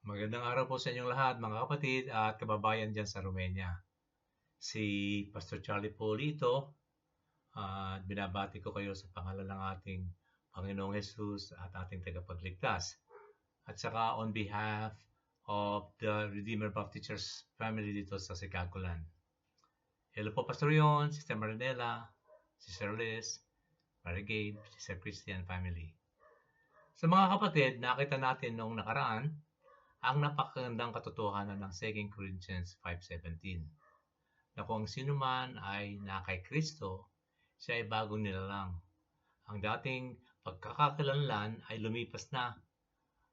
Magandang araw po sa inyong lahat, mga kapatid at kababayan dyan sa Romania. Si Pastor Charlie Polito at binabati ko kayo sa pangalan ng ating Panginoong Jesus at ating tagapagligtas. At saka on behalf of the Redeemer Baptist Church family dito sa Sicagoland. Hello po Pastor Yon, Sister Marinela, Sister Liz, Mary Gabe, Sister Christian family. Sa mga kapatid, nakita natin noong nakaraan ang napakagandang katotohanan ng 2 Corinthians 5:17 na kung sino man ay na kay Kristo, siya ay bagong nilalang. Ang dating pagkakakilanlan ay lumipas na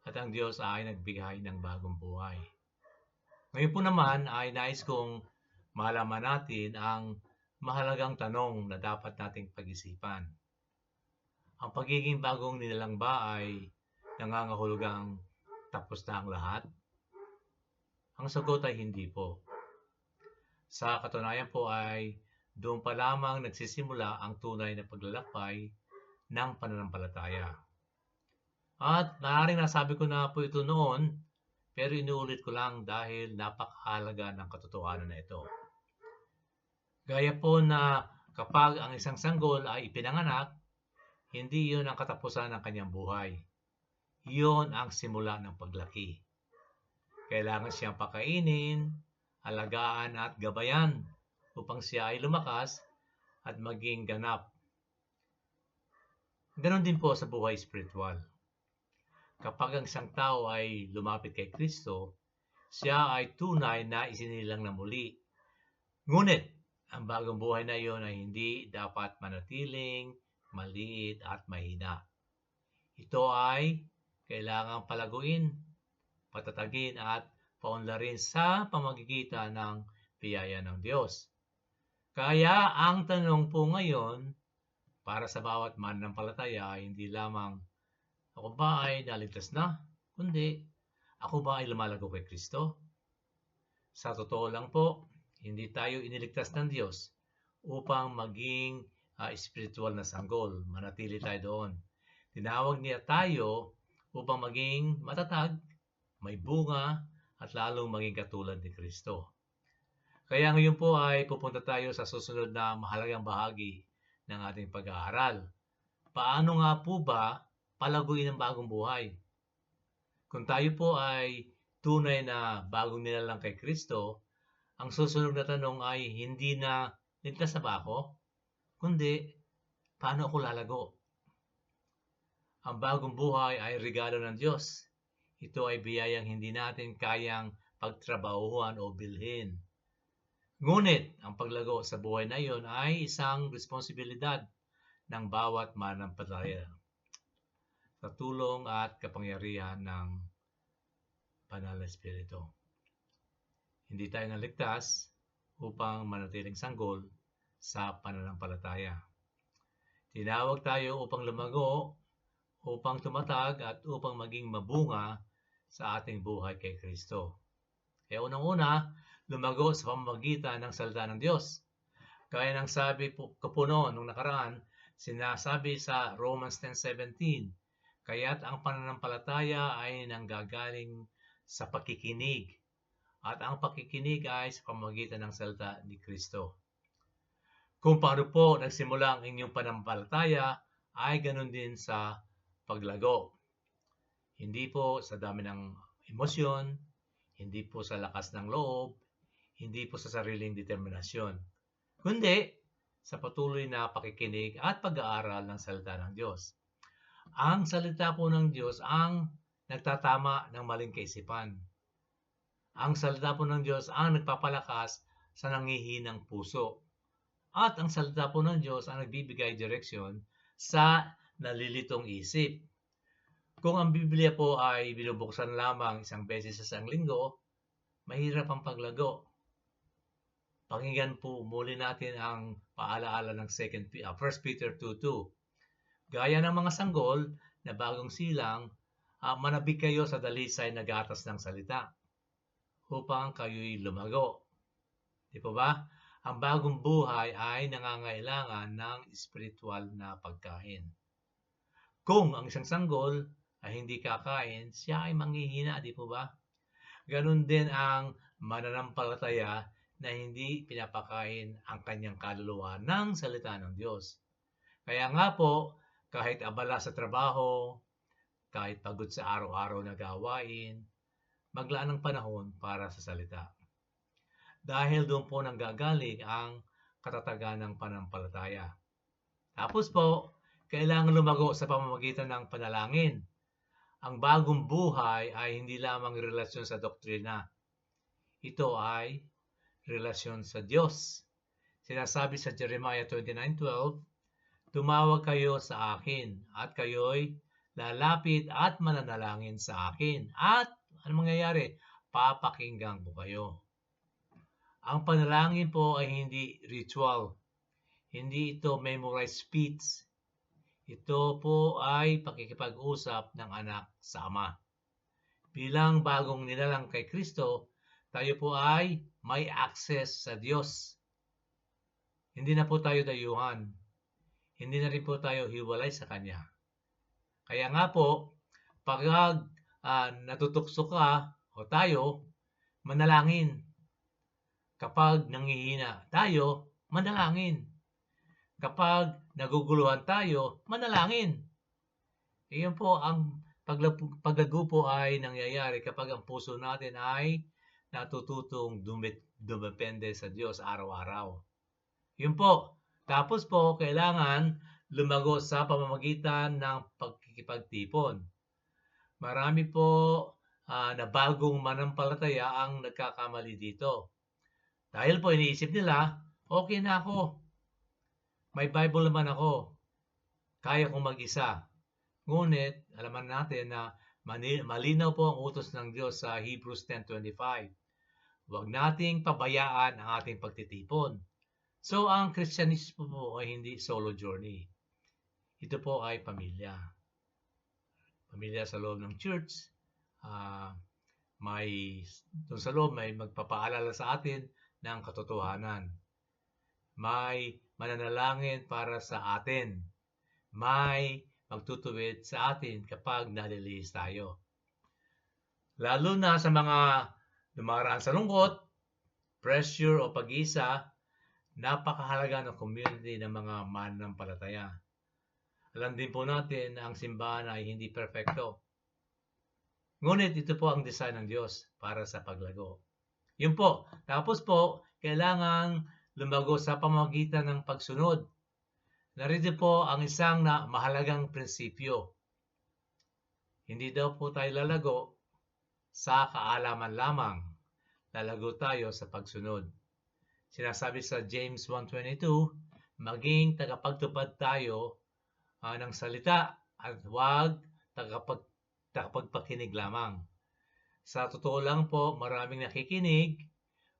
at ang Diyos ay nagbigay ng bagong buhay. Ngayon po naman ay nais kong malaman natin ang mahalagang tanong na dapat nating pag-isipan. Ang pagiging bagong nilalang ba ay nangangahulugang tapos na ang lahat? Ang sagot ay hindi po. Sa katunayan po ay doon pa lamang nagsisimula ang tunay na paglalakbay ng pananampalataya. At maaaring nasabi ko na po ito noon, pero inuulit ko lang dahil napakahalaga ng katotohanan na ito. Gaya po na kapag ang isang sanggol ay ipinanganak, hindi iyon ang katapusan ng kanyang buhay. Iyon ang simula ng paglaki. Kailangan siyang pakainin, alagaan at gabayan upang siya ay lumakas at maging ganap. Ganon din po sa buhay spiritual. Kapag ang isang tao ay lumapit kay Kristo, siya ay tunay na isinilang na muli. Ngunit, ang bagong buhay na iyon ay hindi dapat manatiling maliit at mahina. Ito ay kailangang palaguin, patatagin at paunlarin sa pamamagitan ng biyaya ng Diyos. Kaya ang tanong po ngayon para sa bawat mananampalataya ay hindi lamang ako ba ay naligtas na, kundi ako ba ay lumalago kay Kristo? Sa totoo lang po, hindi tayo iniligtas ng Diyos upang maging spiritual na sanggol, manatili tayo doon. Tinawag niya tayo upang maging matatag, may bunga, at lalong maging katulad ni Kristo. Kaya ngayon po ay pupunta tayo sa susunod na mahalagang bahagi ng ating pag-aaral. Paano nga po ba palaguin ang bagong buhay? Kung tayo po ay tunay na bagong nilalang kay Kristo, ang susunod na tanong ay hindi na ligtas na ba ako? Kundi, paano ako lalago? Ang bagong buhay ay regalo ng Diyos. Ito ay biyayang hindi natin kayang pagtrabahuhan o bilhin. Ngunit, ang paglago sa buhay na iyon ay isang responsibilidad ng bawat mananampalataya sa tulong at kapangyarihan ng Banal na Espiritu. Hindi tayo naligtas upang manatiling sanggol sa pananampalataya. Tinawag tayo upang lumago, upang tumatag at upang maging mabunga sa ating buhay kay Kristo. Kaya unang-una, lumago sa pamamagitan ng salita ng Diyos. Kaya ng sabi ko po noon, nung nakaraan, sinasabi sa Romans 10:17, kaya't ang pananampalataya ay nanggagaling sa pakikinig, at ang pakikinig ay sa pamamagitan ng salita ni Kristo. Kung paano po nagsimula ang inyong pananampalataya, ay ganun din sa paglago. Hindi po sa dami ng emosyon, hindi po sa lakas ng loob, hindi po sa sariling determinasyon, kundi sa patuloy na pakikinig at pag-aaral ng salita ng Diyos. Ang salita po ng Diyos ang nagtatama ng maling kaisipan. Ang salita po ng Diyos ang nagpapalakas sa nangihinang puso. At ang salita po ng Diyos ang nagbibigay direksyon sa nalilitong isip. Kung ang Biblia po ay binubuksan lamang isang beses sa isang linggo, mahirap ang paglago. Pakinggan po muli natin ang paalaala ng 1 Peter 2:2. Gaya ng mga sanggol na bagong silang, manabik kayo sa dalisay na gatas ng salita upang kayo'y lumago. Di po ba? Ang bagong buhay ay nangangailangan ng spiritual na pagkain. Kung ang isang sanggol ay hindi kakain, siya ay manghihina, di po ba? Ganun din ang mananampalataya na hindi pinapakain ang kanyang kaluluwa ng salita ng Diyos. Kaya nga po, kahit abala sa trabaho, kahit pagod sa araw-araw na gawain, maglaan ng panahon para sa salita. Dahil doon po nanggagaling ang katatagan ng pananampalataya. Tapos po, kailangan lumago sa pamamagitan ng panalangin. Ang bagong buhay ay hindi lamang relasyon sa doktrina. Ito ay relasyon sa Diyos. Sinasabi sa Jeremiah 29:12, tumawag kayo sa akin at kayo'y lalapit at mananalangin sa akin. At ano mangyayari? Papakinggan ko kayo. Ang panalangin po ay hindi ritual. Hindi ito memorized speech. Ito po ay pakikipag-usap ng anak sa Ama. Bilang bagong nilalang kay Kristo, tayo po ay may access sa Diyos. Hindi na po tayo dayuhan. Hindi na rin po tayo hiwalay sa Kanya. Kaya nga po, pag natutukso ka o tayo, manalangin. Kapag nangihina tayo, manalangin. Kapag naguguluhan tayo, manalangin. Iyon po ang paglago po ay nangyayari kapag ang puso natin ay natututong dumepende sa Diyos araw-araw. Yun po. Tapos po, kailangan lumago sa pamamagitan ng pagkikipagtipon. Marami po na bagong manampalataya ang nagkakamali dito. Dahil po iniisip nila, okay na ako. May Bible naman ako. Kaya kong mag-isa. Ngunit, alaman natin na malinaw po ang utos ng Diyos sa Hebrews 10:25. Huwag nating pabayaan ang ating pagtitipon. So, ang Kristyanismo po ay hindi solo journey. Ito po ay pamilya. Pamilya sa loob ng church. Doon sa loob may magpapaalala sa atin ng katotohanan. May mananalangin para sa atin. May magtutuwid sa atin kapag nalilihis tayo. Lalo na sa mga dumaraan sa lungkot, pressure o pag-isa, napakahalaga ng community ng mga mananampalataya. Alam din po natin na ang simbahan ay hindi perfecto. Ngunit ito po ang design ng Diyos para sa paglago. Yun po. Tapos po, kailangan lumago sa pamamagitan ng pagsunod. Narito po ang isang mahalagang prinsipyo. Hindi daw po tayo lalago sa kaalaman lamang. Lalago tayo sa pagsunod. Sinasabi sa James 1:22, maging tagapagtupad tayo ng salita at huwag tagapagpakinig lamang. Sa totoo lang po, maraming nakikinig,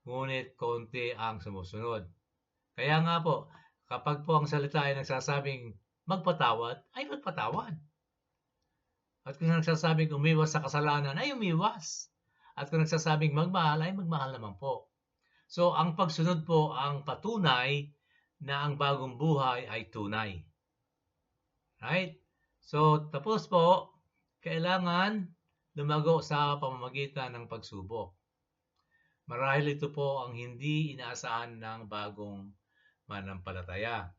ngunit konti ang sumusunod. Kaya nga po, kapag po ang salita ay nagsasabing magpatawad, ay magpatawad. At kung nagsasabing umiwas sa kasalanan, ay umiwas. At kung nagsasabing magmahal, ay magmahal naman po. So, ang pagsunod po ang patunay na ang bagong buhay ay tunay. Right? So, tapos po, kailangan lumago sa pamamagitan ng pagsubok. Marahil ito po ang hindi inaasahan ng bagong mananampalataya.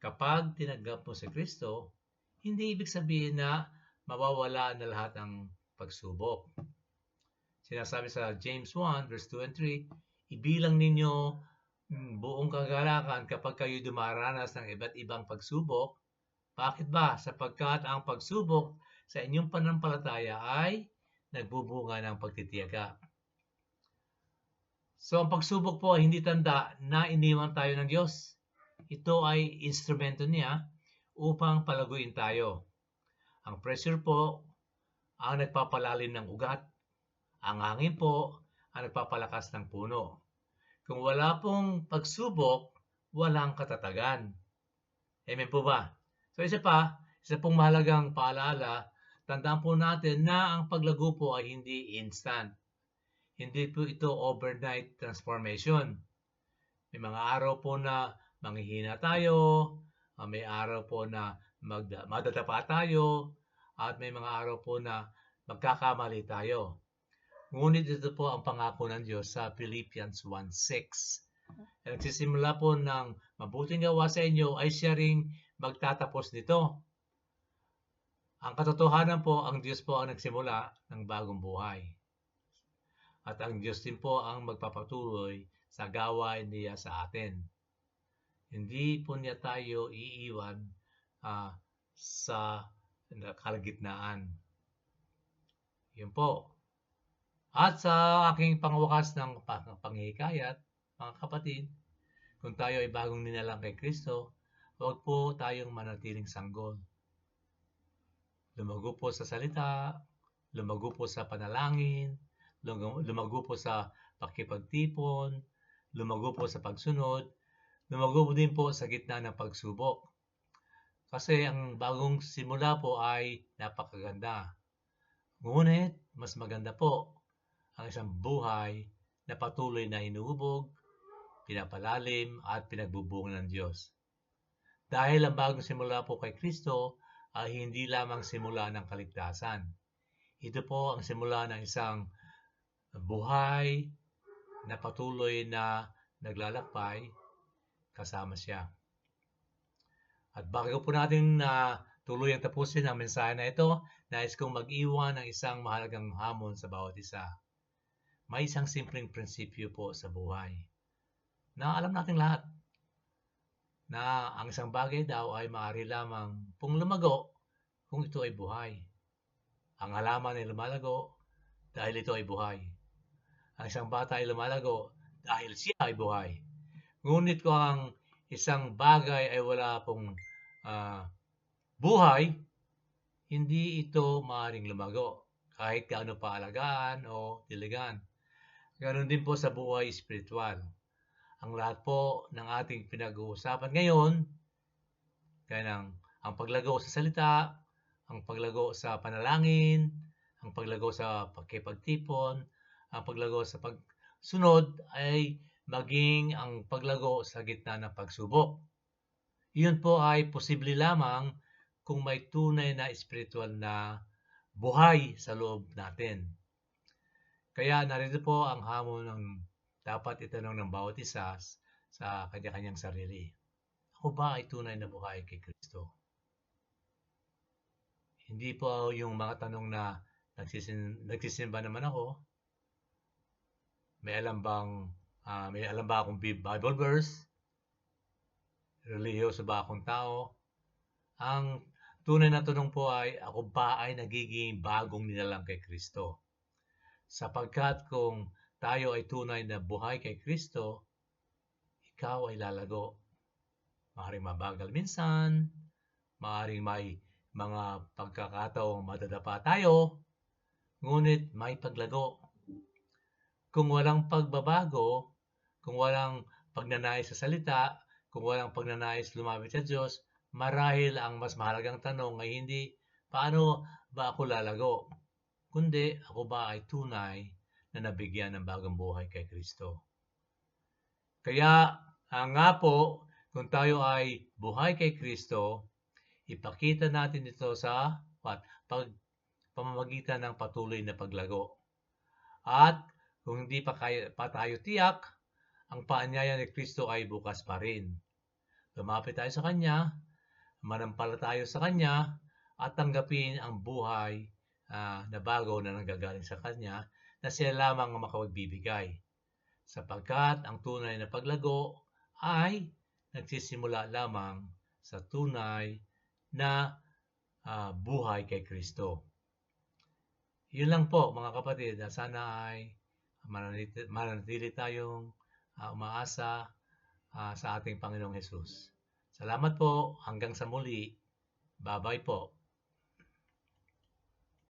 Kapag tinanggap mo si Kristo, hindi ibig sabihin na mawawala na lahat ng pagsubok. Sinasabi sa James 1, verse 2 and 3, ibilang ninyo buong kagalakan kapag kayo dumaranas ng iba't ibang pagsubok. Bakit ba? Sapagkat ang pagsubok sa inyong pananampalataya ay nagbubunga ng pagtitiyaga. So, ang pagsubok po ay hindi tanda na iniwan tayo ng Diyos. Ito ay instrumento niya upang palaguin tayo. Ang pressure po ang nagpapalalim ng ugat. Ang hangin po ang nagpapalakas ng puno. Kung wala pong pagsubok, walang katatagan. Amen po ba? So, isa pong mahalagang paalala, tandaan po natin na ang paglago po ay hindi instant. Hindi po ito overnight transformation. May mga araw po na manghihina tayo, may araw po na madadapa tayo, at may mga araw po na magkakamali tayo. Ngunit ito po ang pangako ng Diyos sa Philippians 1:6. Nagsisimula po ng mabuting gawa sa inyo ay siya ring magtatapos nito. Ang katotohanan po, ang Diyos po ang nagsimula ng bagong buhay. At ang Diyos din po ang magpapatuloy sa gawain niya sa atin. Hindi po niya tayo iiwan sa kalagitnaan. Yun po. At sa aking pangwakas ng panghihikayat, mga kapatid, kung tayo ay bagong nilalang kay Kristo, huwag po tayong manatiling sanggol. Lumago po sa salita, lumago po sa panalangin, lumago po sa pakipagtipon, lumago po sa pagsunod, lumago din po sa gitna ng pagsubok. Kasi ang bagong simula po ay napakaganda. Ngunit, mas maganda po ang isang buhay na patuloy na inuubog, pinapalalim at pinagbubunga ng Diyos. Dahil ang bagong simula po kay Kristo ay hindi lamang simula ng kaligtasan. Ito po ang simula ng isang buhay na patuloy na naglalakbay kasama siya. At bago po natin tuluyang tapusin ang mensahe na ito, nais kong mag-iwan ng isang mahalagang hamon sa bawat isa. May isang simpleng prinsipyo po sa buhay na alam natin lahat na ang isang bagay daw ay maaari lamang pong lumago kung ito ay buhay. Ang halaman ay lumalago dahil ito ay buhay. Ang isang bata ay lumalago dahil siya ay buhay. Ngunit kung ang isang bagay ay wala pong buhay, hindi ito maaaring lumago kahit gaano paalagaan o diligan. Ganon din po sa buhay espiritual. Ang lahat po ng ating pinag-uusapan ngayon, kaya ang paglago sa salita, ang paglago sa panalangin, ang paglago sa pagkipagtipon, ang paglago sa pagsunod ay maging ang paglago sa gitna ng pagsubok. Iyon po ay posible lamang kung may tunay na espiritual na buhay sa loob natin. Kaya narito po ang hamon ng dapat itanong ng bawat isa sa kanya-kanyang sarili. Ako ba ay tunay na buhay kay Kristo? Hindi po yung mga tanong na nagsisimba naman ako. May alam ba akong Bible verse? Relihiyoso ba akong tao? Ang tunay na tanong po ay, ako ba ay nagiging bagong nilalang kay Kristo? Sapagkat kung tayo ay tunay na buhay kay Kristo, ikaw ay lalago. Maaaring mabagal minsan, maaaring may mga pagkakataong madadapa tayo, ngunit may paglago. Kung walang pagbabago, kung walang pagnanais sa salita, kung walang pagnanais lumapit sa Diyos, marahil ang mas mahalagang tanong ay hindi, paano ba ako lalago? Kundi, ako ba ay tunay na nabigyan ng bagong buhay kay Kristo? Kaya, nga po, kung tayo ay buhay kay Kristo, ipakita natin ito sa pamamagitan ng patuloy na paglago. At kung hindi pa tayo tiyak, ang paanyaya ni Kristo ay bukas pa rin. Lumapit tayo sa Kanya, manampalataya sa Kanya, at tanggapin ang buhay na bago na nanggagaling sa Kanya na siya lamang ang makapagbibigay. Sapagkat ang tunay na paglago ay nagsisimula lamang sa tunay na buhay kay Kristo. Yun lang po mga kapatid, sana ay manatili tayong umaasa sa ating Panginoong Hesus. Salamat po, hanggang sa muli. Bye-bye po.